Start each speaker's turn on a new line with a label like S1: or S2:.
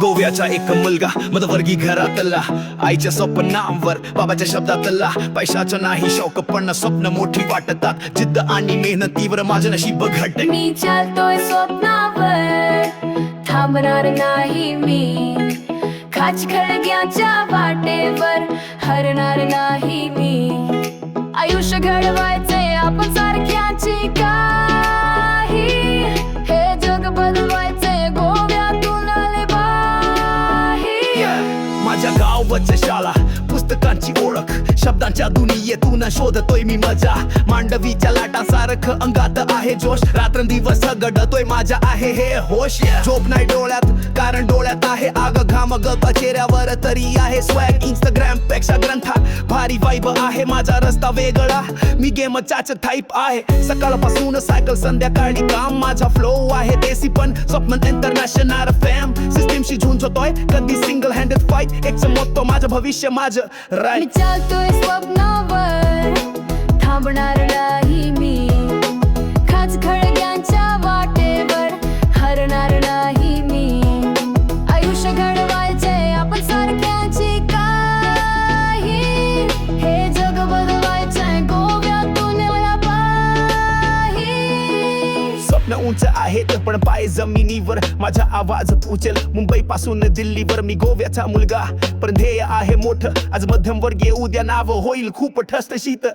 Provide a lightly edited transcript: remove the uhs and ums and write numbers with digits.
S1: गोव्याचा एक मुलगा मध्यवर्गीय घरातला, आईच्या स्वप्नांवर बाबाच्या शब्दातला. पैशाचं नाही शौक पण स्वप्न मोठी वाटतात, जिद्द आणि मेहनतीवर माझं नशीब घडते.
S2: मी चालतोय स्वप्नावर, थांबणार नाही मी. खाच खळग्याच्या वाटेवर हरणार नाही मी. आयुष्य घडवायचे आपण सारख्याची काही, हे जग बदलवायचे गोव्यातून आले बाही.
S1: माझ्या गावाच्या शाळा, पुस्तकांची ओळख, शब्दांच्या दुनियेतून शोधतोय मी मजा. मांडवीच्या लाटासारखं अंगात आहे जोश, रात्रंदिवस घडतोय माझ्या आहे हे होश. झोप नाही डोळ्यात कारण डोळ्यात आहे आग, घाम गप्पा चेहऱ्यावर तरी आहे स्वॅग. इंस्टाग्राम पेक्षा ग्रंथा भारी वाईब आहे, माझा रस्ता वेगळा, मी गेमचाच टाईप आहे. सकाळपासून सायकल संध्याकाळी काम, माझा फ्लो आहे देसी पण स्वप्न इंटरनॅशनल फॅम. सिस्टीमशी झुंजतोय कधी सिंगल हँडेड फाईट, एक मोठं माझं भविष्य माझं
S2: मी
S1: राईट.
S2: चालतोय स्वप्नावर, थांबणार नाही मी. खाच खळग्यांच्या वाटेवर हरणार नाही मी. आयुष्य घडवायचे आपण सारख्याची काही, हे जग बदलवायचंय गोव्यातून आला बाही.
S1: स्वप्न उंच आहेत पण पाय जमिनीवर, माझा आवाज पोचेल मुंबई पासून दिल्लीवर. मी गोव्याचा मुलगा पण ध्येय आहे मोठं, आज मध्यमवर्गीय उद्या नाव होईल खूप ठसठशीत.